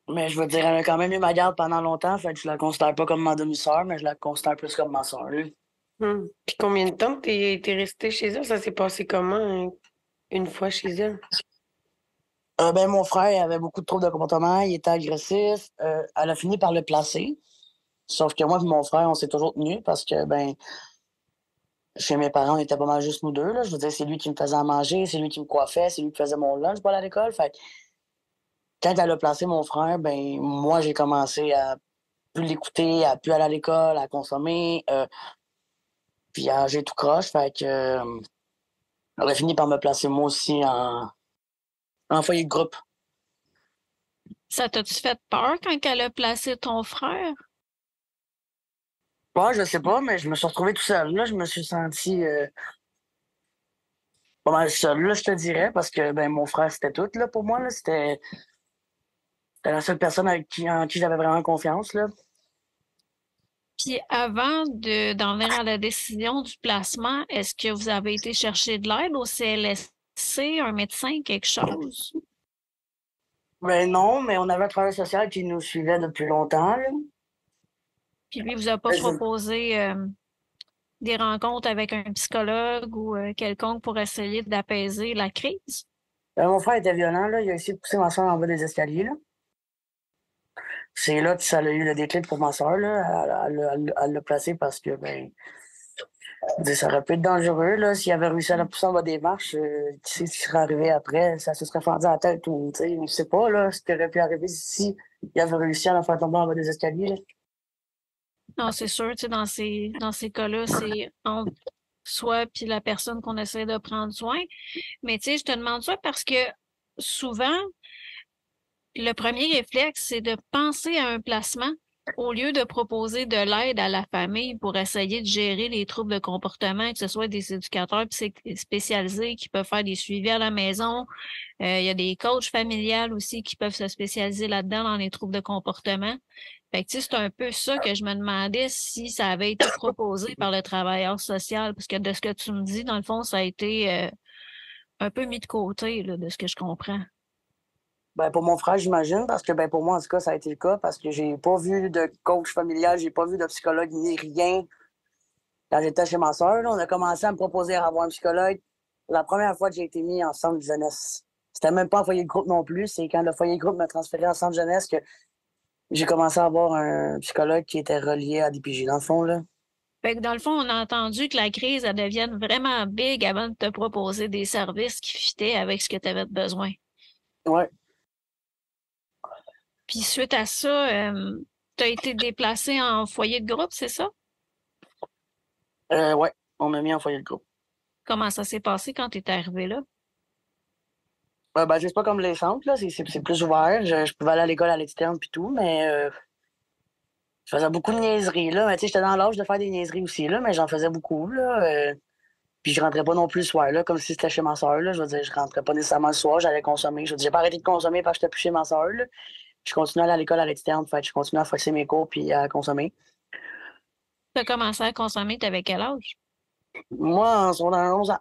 Mais je veux dire, elle a quand même eu ma garde pendant longtemps, fait que je la considère pas comme ma demi-sœur, mais je la considère plus comme ma sœur, là. Puis combien de temps t'es resté chez elle? Ça s'est passé comment, une fois chez elle? Ben, mon frère, il avait beaucoup de troubles de comportement, il était agressif. Elle a fini par le placer. Sauf que moi et mon frère, on s'est toujours tenus parce que, ben, chez mes parents, on était pas mal juste nous deux, là. Je veux dire, c'est lui qui me faisait à manger, c'est lui qui me coiffait, c'est lui qui faisait mon lunch pour aller à l'école. Fait que quand elle a placé mon frère, ben, moi, j'ai commencé à plus l'écouter, à plus aller à l'école, à consommer, puis à j'ai tout croche. Fait que, elle a fini par me placer moi aussi en foyer de groupe. Ça t'a-tu fait peur quand elle a placé ton frère? Moi, je sais pas, mais je me suis retrouvé tout seul. Là, je me suis senti pas mal seul, là, je te dirais, parce que ben, mon frère, c'était tout là, pour moi. Là. C'était la seule personne en qui j'avais vraiment confiance. Là. Puis avant d'en venir à la décision du placement, est-ce que vous avez été chercher de l'aide au CLSC, un médecin, quelque chose? Ben non, mais on avait un travail social qui nous suivait depuis longtemps. Là. Puis lui vous a pas proposé des rencontres avec un psychologue ou quelconque pour essayer d'apaiser la crise? Mon frère était violent, là. Il a essayé de pousser ma soeur en bas des escaliers. Là. C'est là que ça a eu le déclic pour ma soeur. Là. Elle l'a placé parce que ben, je veux dire, ça aurait pu être dangereux. Là. S'il avait réussi à la pousser en bas des marches, qui sait ce qui serait arrivé après? Ça se serait fendu à la tête ou tu sais, on ne sait pas là, ce qui aurait pu arriver si il avait réussi à la faire tomber en bas des escaliers. Là. Non, c'est sûr, tu sais, dans ces cas-là, c'est entre soi puis la personne qu'on essaie de prendre soin. Mais tu sais, je te demande ça parce que souvent, le premier réflexe, c'est de penser à un placement au lieu de proposer de l'aide à la famille pour essayer de gérer les troubles de comportement, que ce soit des éducateurs spécialisés qui peuvent faire des suivis à la maison. Il y a des coachs familiales aussi qui peuvent se spécialiser là-dedans dans les troubles de comportement. Fait que, tu sais, c'est un peu ça que je me demandais si ça avait été proposé par le travailleur social, parce que de ce que tu me dis, dans le fond, ça a été un peu mis de côté, là, de ce que je comprends. Ben, pour mon frère, j'imagine, parce que ben, pour moi, en tout cas, ça a été le cas, parce que j'ai pas vu de coach familial, j'ai pas vu de psychologue ni rien quand j'étais chez ma soeur. On a commencé à me proposer à avoir un psychologue la première fois que j'ai été mis en centre de jeunesse. C'était même pas en foyer de groupe non plus, c'est quand le foyer de groupe m'a transféré en centre de jeunesse que j'ai commencé à avoir un psychologue qui était relié à DPJ, dans le fond, là. Fait que dans le fond, on a entendu que la crise, elle devienne vraiment big avant de te proposer des services qui fitaient avec ce que tu avais besoin. Ouais. Puis suite à ça, tu as été déplacé en foyer de groupe, c'est ça? Ouais, on m'a mis en foyer de groupe. Comment ça s'est passé quand tu es arrivé là? Ben, c'est pas comme les centres, là, c'est plus ouvert. Je pouvais aller à l'école à l'externe puis tout, mais je faisais beaucoup de niaiseries, là. Mais tu sais, j'étais dans l'âge de faire des niaiseries aussi, là, mais j'en faisais beaucoup, là. Puis je rentrais pas non plus le soir, là, comme si c'était chez ma soeur, là. Je veux dire, je rentrais pas nécessairement le soir, j'allais consommer. Je veux dire, j'ai pas arrêté de consommer parce que j'étais plus chez ma soeur, là. Je continuais à aller à l'école à l'externe, fait que je continuais à faire mes cours puis à consommer. Tu as commencé à consommer, tu avais quel âge? Moi, en secondaire 11 ans.